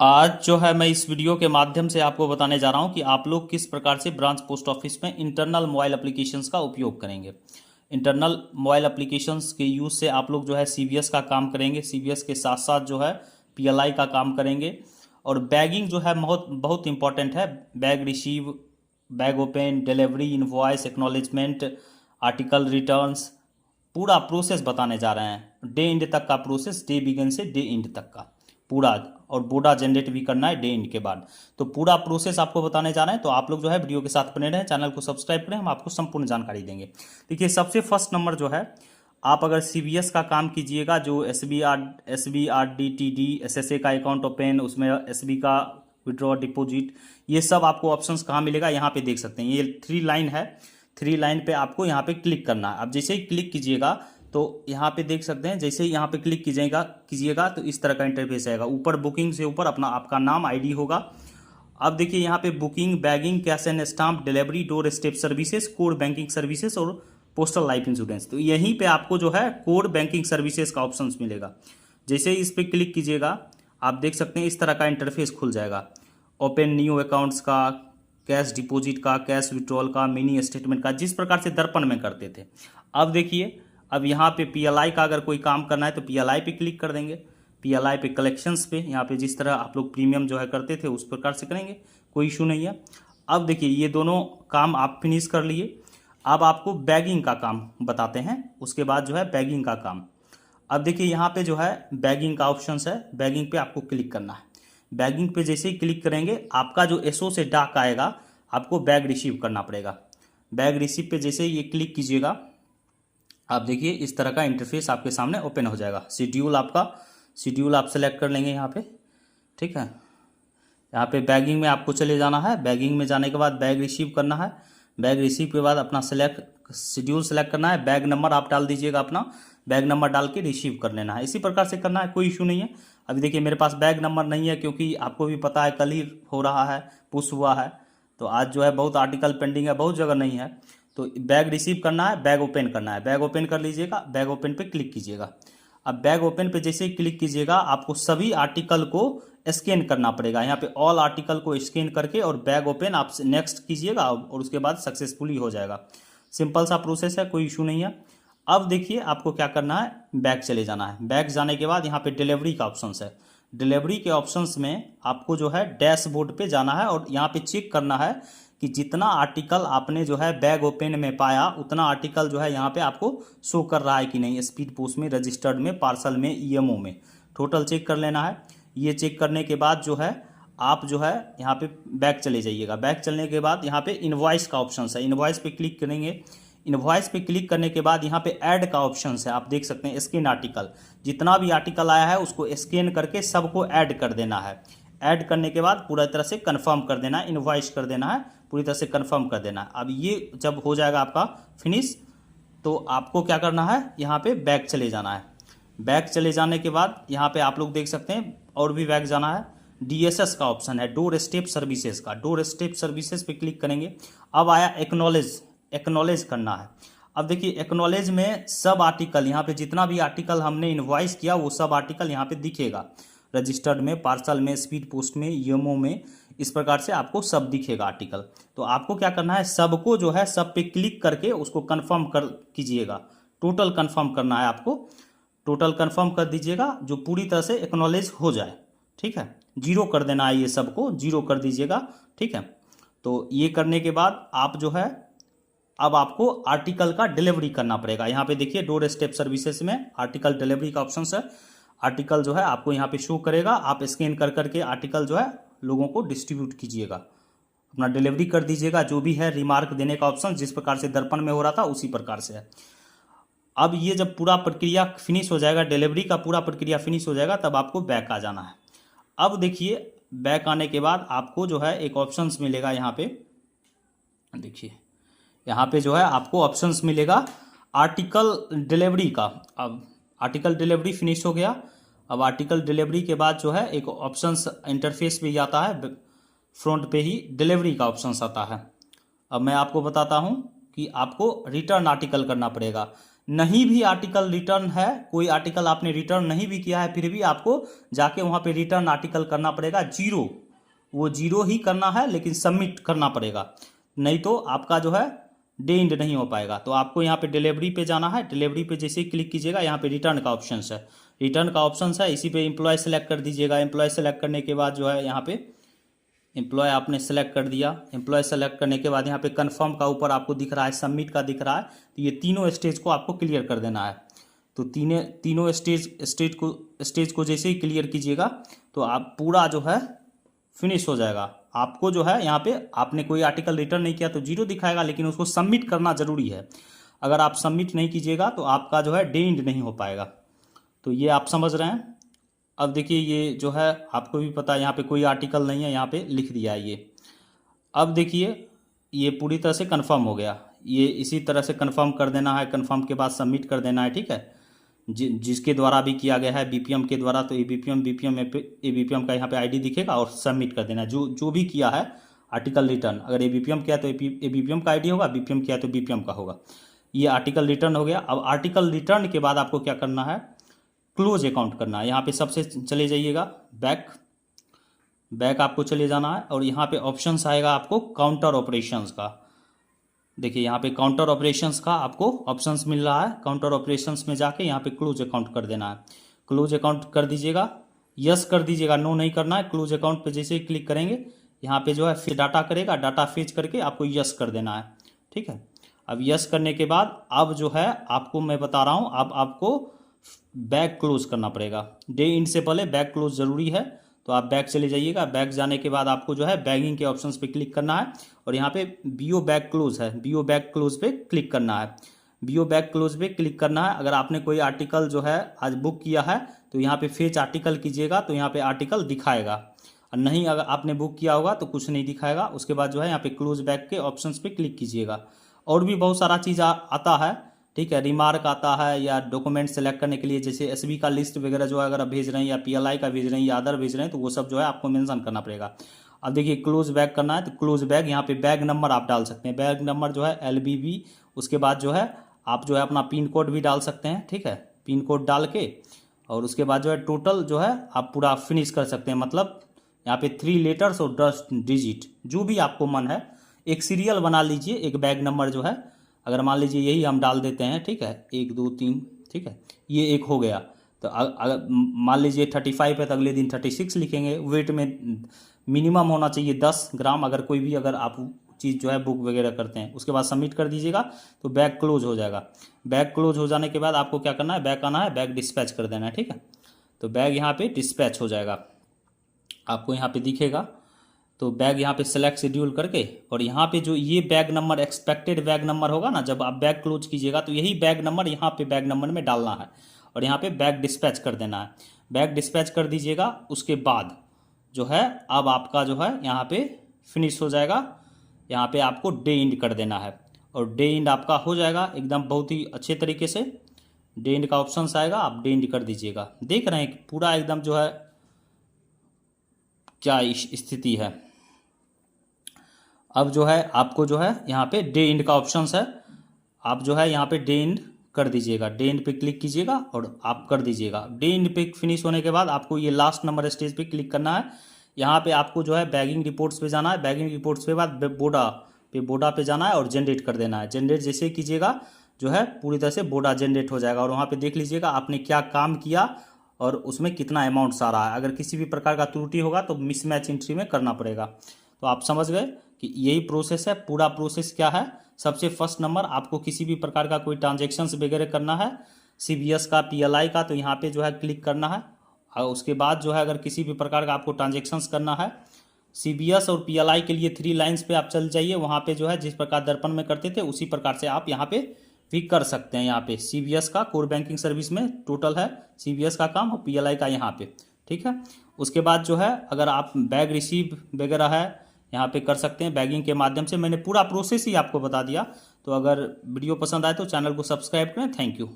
आज जो है मैं इस वीडियो के माध्यम से आपको बताने जा रहा हूं कि आप लोग किस प्रकार से ब्रांच पोस्ट ऑफिस में इंटरनल मोबाइल एप्लीकेशंस का उपयोग करेंगे। इंटरनल मोबाइल एप्लीकेशंस के यूज़ से आप लोग जो है सीवीएस का काम करेंगे, सीवीएस के साथ साथ जो है पीएलआई का काम करेंगे। और बैगिंग जो है बहुत बहुत इंपॉर्टेंट है। Bag receive, bag open, delivery, invoice, acknowledgement, article returns, पूरा प्रोसेस बताने जा रहे हैं। डे एंड तक का प्रोसेस, डे बिगिन से डे एंड तक का पूरा। और बोडा जनरेट भी करना है डे एंड के बाद। तो पूरा प्रोसेस आपको बताने जा रहे हैं, तो आप लोग जो है वीडियो के साथ बने रहें, चैनल को सब्सक्राइब करें, हम आपको संपूर्ण जानकारी देंगे। देखिए, सबसे फर्स्ट नंबर जो है, आप अगर सीवीएस का काम कीजिएगा, जो एसबी, टीडी, एसएसए का अकाउंट ओपन, उसमें एसबी का विड्रॉ, डिपॉजिट, ये सब आपको ऑप्शंस कहाँ मिलेगा, यहाँ पे देख सकते हैं। ये 3 लाइन है, 3 लाइन पे आपको यहाँ पे क्लिक करना है। अब जैसे ही क्लिक कीजिएगा तो यहाँ पे देख सकते हैं, जैसे ही यहाँ पे क्लिक कीजिएगा तो इस तरह का इंटरफेस आएगा। ऊपर बुकिंग से ऊपर अपना आपका नाम, आईडी होगा। अब देखिए यहाँ पे booking, bagging, cash and stamp, delivery, door step services, core banking services और पोस्टल लाइफ इंश्योरेंस। तो यहीं पे आपको जो है कोर बैंकिंग सर्विसेज का ऑप्शन मिलेगा। जैसे ही इस पर क्लिक कीजिएगा, आप देख सकते हैं इस तरह का इंटरफेस खुल जाएगा। ओपन न्यू अकाउंट्स का, कैश डिपॉजिट का, कैश विड्रॉल का, मिनी स्टेटमेंट का, जिस प्रकार से दर्पण में करते थे। अब देखिए, अब यहाँ पे पीएलआई का अगर कोई काम करना है तो पीएलआई पे क्लिक कर देंगे। पीएलआई पे कलेक्शंस पे, यहाँ पे जिस तरह आप लोग प्रीमियम जो है करते थे उस प्रकार से करेंगे, कोई इशू नहीं है। अब देखिए, ये दोनों काम आप फिनिश कर लिए। अब आपको बैगिंग का काम बताते हैं, उसके बाद जो है बैगिंग का काम। अब देखिए यहाँ पे जो है बैगिंग का ऑप्शन है, बैगिंग पे आपको क्लिक करना है। बैगिंग पे जैसे ही क्लिक करेंगे, आपका जो एसओ से डाक आएगा, आपको बैग रिसीव करना पड़ेगा। बैग रिसीव पे जैसे ही ये क्लिक कीजिएगा, आप देखिए इस तरह का इंटरफेस आपके सामने ओपन हो जाएगा। शेड्यूल आप सेलेक्ट कर लेंगे यहाँ पे, ठीक है। यहाँ पे बैगिंग में आपको चले जाना है। बैगिंग में जाने के बाद बैग रिसीव करना है। बैग रिसीव के बाद अपना शेड्यूल सेलेक्ट करना है। बैग नंबर आप डाल दीजिएगा, अपना बैग नंबर डाल के रिसीव कर लेना है। इसी प्रकार से करना है, कोई इशू नहीं है। अभी देखिए मेरे पास बैग नंबर नहीं है, क्योंकि आपको भी पता है कल ही हो रहा है, पुश हुआ है। तो आज जो है बहुत आर्टिकल पेंडिंग है, बहुत जगह नहीं है। तो बैग रिसीव करना है, बैग ओपन करना है। बैग ओपन कर लीजिएगा, बैग ओपन पे क्लिक कीजिएगा। अब बैग ओपन पे जैसे ही क्लिक कीजिएगा, आपको सभी आर्टिकल को स्कैन करना पड़ेगा। यहाँ पे ऑल आर्टिकल को स्कैन करके और बैग ओपन आप नेक्स्ट कीजिएगा, और उसके बाद सक्सेसफुली हो जाएगा। सिंपल सा प्रोसेस है, कोई इशू नहीं है। अब देखिए आपको क्या करना है, बैग चले जाना है। बैग जाने के बाद यहाँ पे डिलीवरी का ऑप्शन है। डिलीवरी के ऑप्शंस में आपको जो है डैशबोर्ड पे जाना है, और यहाँ पे चेक करना है कि जितना आर्टिकल आपने जो है बैग ओपन में पाया, उतना आर्टिकल जो है यहाँ पे आपको शो कर रहा है कि नहीं, स्पीड पोस्ट में, रजिस्टर्ड में, पार्सल में, ईएमओ में, टोटल चेक कर लेना है। ये चेक करने के बाद जो है आप जो है यहाँ पे बैग चले जाइएगा। बैग चलने के बाद यहाँ पे इनवॉइस का ऑप्शन है, इनवॉइस पे क्लिक करेंगे। इनवॉइस पे क्लिक करने के बाद यहाँ पे ऐड का ऑप्शन है, आप देख सकते हैं स्कैन आर्टिकल। जितना भी आर्टिकल आया है उसको स्कैन करके सबको ऐड कर देना है। ऐड करने के बाद पूरा तरह से कंफर्म कर देना है, इनवॉइस कर देना है, पूरी तरह से कंफर्म कर देना है। अब ये जब हो जाएगा आपका फिनिश, तो आपको क्या करना है, यहाँ पे बैक चले जाना है। बैक चले जाने के बाद यहाँ पे आप लोग देख सकते हैं और भी बैक जाना है। डीएसएस का ऑप्शन है, डोर स्टेप सर्विसेज का। डोर स्टेप सर्विसेज पे क्लिक करेंगे। अब आया एक्नॉलेज करना है। अब देखिए एक्नॉलेज में सब आर्टिकल, यहाँ पे जितना भी आर्टिकल हमने इनवॉइस किया वो सब आर्टिकल यहाँ पे दिखेगा। रजिस्टर्ड में, पार्सल में, स्पीड पोस्ट में, ईएमओ में, इस प्रकार से आपको सब दिखेगा आर्टिकल। तो आपको क्या करना है, सबको जो है सब पे क्लिक करके उसको कंफर्म कर कीजिएगा। टोटल कंफर्म करना है आपको, टोटल कंफर्म कर दीजिएगा, जो पूरी तरह से एक्नॉलेज हो जाए, ठीक है। 0 कर देना है, ये सबको 0 कर दीजिएगा, ठीक है। तो ये करने के बाद आप जो है, अब आपको आर्टिकल का डिलीवरी करना पड़ेगा। यहाँ पे देखिए डोर स्टेप सर्विसेज में आर्टिकल डिलीवरी का ऑप्शन है। आर्टिकल जो है आपको यहाँ पे शो करेगा, आप स्कैन कर करके आर्टिकल जो है लोगों को डिस्ट्रीब्यूट कीजिएगा, अपना डिलीवरी कर दीजिएगा। जो भी है रिमार्क देने का ऑप्शन जिस प्रकार से दर्पण में हो रहा था उसी प्रकार से है। अब ये जब पूरा प्रक्रिया फिनिश हो जाएगा, डिलीवरी का पूरा प्रक्रिया फिनिश हो जाएगा, तब आपको बैक आ जाना है। अब देखिए बैक आने के बाद आपको जो है एक ऑप्शंस मिलेगा। यहाँ पे देखिए, यहाँ पे जो है आपको ऑप्शंस मिलेगा आर्टिकल डिलीवरी का। अब आर्टिकल डिलीवरी फिनिश हो गया। अब आर्टिकल डिलीवरी के बाद जो है एक ऑप्शंस इंटरफेस भी आता है, फ्रंट पे ही डिलीवरी का ऑप्शंस आता है। अब मैं आपको बताता हूँ कि आपको रिटर्न आर्टिकल करना पड़ेगा। नहीं भी आर्टिकल रिटर्न है, कोई आर्टिकल आपने रिटर्न नहीं भी किया है, फिर भी आपको जाके वहाँ पे रिटर्न आर्टिकल करना पड़ेगा जीरो, वो जीरो ही करना है, लेकिन सबमिट करना पड़ेगा, नहीं तो आपका जो है डे इंड नहीं हो पाएगा। तो आपको यहाँ पे डिलीवरी पे जाना है, डिलीवरी पे जैसे ही क्लिक कीजिएगा यहाँ पे रिटर्न का ऑप्शन है, रिटर्न का ऑप्शन है, इसी पे एम्प्लॉय सेलेक्ट कर दीजिएगा। एम्प्लॉय सेलेक्ट करने के बाद जो है यहाँ पे एम्प्लॉय आपने सेलेक्ट कर दिया। एम्प्लॉय सेलेक्ट करने के बाद यहाँ पे कंफर्म का ऊपर आपको दिख रहा है, सबमिट का दिख रहा है, तो ये तीनों स्टेज को आपको क्लियर कर देना है। तो तीनों स्टेज को जैसे ही क्लियर कीजिएगा तो आप पूरा जो है फिनिश हो जाएगा। आपको जो है यहाँ पे आपने कोई आर्टिकल रिटर्न नहीं किया तो जीरो दिखाएगा, लेकिन उसको सबमिट करना जरूरी है। अगर आप सबमिट नहीं कीजिएगा तो आपका जो है डे इंड नहीं हो पाएगा। तो ये आप समझ रहे हैं। अब देखिए ये जो है आपको भी पता है यहाँ पे कोई आर्टिकल नहीं है, यहाँ पे लिख दिया है ये। अब देखिए ये पूरी तरह से कंफर्म हो गया, ये इसी तरह से कंफर्म कर देना है, कंफर्म के बाद सबमिट कर देना है, ठीक है। जिसके द्वारा भी किया गया है बीपीएम के द्वारा, तो एबीपीएम का यहाँ पे आईडी दिखेगा और सबमिट कर देना है। जो भी किया है आर्टिकल रिटर्न, अगर एबीपीएम किया तो एबीपीएम का आईडी होगा, बीपीएम किया तो बीपीएम का होगा। ये आर्टिकल रिटर्न हो गया। अब आर्टिकल रिटर्न के बाद आपको क्या करना है, क्लोज अकाउंट करना है। यहाँ पे सबसे चले जाइएगा बैक आपको चले जाना है, और यहाँ पे ऑप्शंस आएगा आपको काउंटर ऑपरेशंस का। देखिए यहाँ पे काउंटर ऑपरेशंस का आपको ऑप्शंस मिल रहा है, काउंटर ऑपरेशंस में जाके यहाँ पे क्लोज अकाउंट कर देना है। क्लोज अकाउंट कर दीजिएगा, यस कर दीजिएगा, नो नहीं करना है। क्लोज अकाउंट पे जैसे ही क्लिक करेंगे यहाँ पे जो है फिर डाटा करेगा, डाटा फेच करके आपको यस कर देना है, ठीक है। अब यस करने के बाद अब जो है आपको मैं बता रहा हूँ, अब आपको बैक क्लोज करना पड़ेगा। डे इंड से पहले बैक क्लोज जरूरी है, तो आप बैक चले जाइएगा। बैक जाने के बाद आपको जो है बैगिंग के ऑप्शंस पे क्लिक करना है, और यहाँ पे बीओ बैक क्लोज है, बीओ बैक क्लोज पे क्लिक करना है। बीओ बैक क्लोज पे क्लिक करना है। अगर आपने कोई आर्टिकल जो है आज बुक किया है तो यहाँ पे फेच आर्टिकल कीजिएगा, तो यहाँ पे आर्टिकल दिखाएगा, और नहीं अगर आपने बुक किया होगा तो कुछ नहीं दिखाएगा। उसके बाद जो है यहाँ पे क्लोज बैक के ऑप्शंस पे क्लिक कीजिएगा। और भी बहुत सारा चीज़ आता है, ठीक है, रिमार्क आता है, या डॉक्यूमेंट सेलेक्ट करने के लिए जैसे एसबी का लिस्ट वगैरह जो है अगर आप भेज रहे हैं, या पीएलआई का भेज रहे हैं, या अदर भेज रहे हैं, तो वो सब जो है आपको मेंशन करना पड़ेगा। अब देखिए क्लोज बैक करना है, तो क्लोज बैक यहाँ पे बैग नंबर आप डाल सकते हैं, बैग नंबर जो है LBB। उसके बाद जो है आप जो है अपना पिन कोड भी डाल सकते हैं, ठीक है, पिन कोड डाल के, और उसके बाद जो है टोटल जो है आप पूरा फिनिश कर सकते हैं। मतलब यहाँ पे 3 लेटर्स और 10 डिजिट जो भी आपको मन है, एक सीरियल बना लीजिए। एक बैग नंबर जो है अगर मान लीजिए यही हम डाल देते हैं, ठीक है, 1 2 3, ठीक है, ये एक हो गया। तो अगर मान लीजिए 35 है तो अगले दिन 36 लिखेंगे। वेट में मिनिमम होना चाहिए 10 ग्राम, अगर कोई भी अगर आप चीज़ जो है बुक वगैरह करते हैं। उसके बाद सबमिट कर दीजिएगा तो बैग क्लोज हो जाएगा। बैग क्लोज हो जाने के बाद आपको क्या करना है, बैग आना है, बैग डिस्पैच कर देना है, ठीक है। तो बैग यहाँ पे डिस्पैच हो जाएगा, आपको यहाँ पे दिखेगा। तो बैग यहाँ पे सेलेक्ट शेड्यूल करके, और यहाँ पे जो ये bag number expected bag number होगा ना, जब आप बैग क्लोज कीजिएगा तो यही बैग नंबर यहाँ पे बैग नंबर में डालना है, और यहाँ पे बैग डिस्पैच कर देना है। बैग डिस्पैच कर दीजिएगा। उसके बाद जो है अब आपका जो है यहाँ पे फिनिश हो जाएगा। यहाँ पे आपको डे इंड कर देना है, और डे इंड आपका हो जाएगा एकदम बहुत ही अच्छे तरीके से। डे इंड का ऑप्शन आएगा, आप डे इंड कर दीजिएगा। देख रहे हैं पूरा एकदम जो है क्या स्थिति है। अब जो है आपको जो है यहाँ पे डे इंड का ऑप्शन है, आप जो है यहाँ पे डे इंड कर दीजिएगा। डे इंड पे क्लिक कीजिएगा और आप कर दीजिएगा। डे इंड पे फिनिश होने के बाद आपको ये लास्ट नंबर स्टेज पे क्लिक करना है। यहाँ पे आपको जो है बैगिंग रिपोर्ट्स पे जाना है। बैगिंग रिपोर्ट्स के बाद बोडा पे जाना है और जनरेट कर देना है। जनरेट जैसे कीजिएगा जो है पूरी तरह से बोडा जनरेट हो जाएगा, और वहाँ पे देख लीजिएगा आपने क्या काम किया और उसमें कितना अमाउंट आ रहा है। अगर किसी भी प्रकार का त्रुटि होगा तो मिसमैच एंट्री में करना पड़ेगा। तो आप समझ गए कि यही प्रोसेस है। पूरा प्रोसेस क्या है, सबसे फर्स्ट नंबर आपको किसी भी प्रकार का कोई ट्रांजेक्शन्स वगैरह करना है, CBS का, PLI का, तो यहाँ पे जो है क्लिक करना है। और उसके बाद जो है अगर किसी भी प्रकार का आपको ट्रांजेक्शन्स करना है CBS और PLI के लिए 3 लाइन्स पे आप चल जाइए। वहाँ पे जो है जिस प्रकार दर्पण में करते थे उसी प्रकार से आप यहाँ पे भी कर सकते हैं। यहाँ पे CBS का कोर बैंकिंग सर्विस में टोटल है CBS का काम और PLI का यहाँ पे, ठीक है। उसके बाद जो है अगर आप बैग रिसीव वगैरह है यहाँ पे कर सकते हैं बैगिंग के माध्यम से। मैंने पूरा प्रोसेस ही आपको बता दिया। तो अगर वीडियो पसंद आए तो चैनल को सब्सक्राइब करें। Thank you.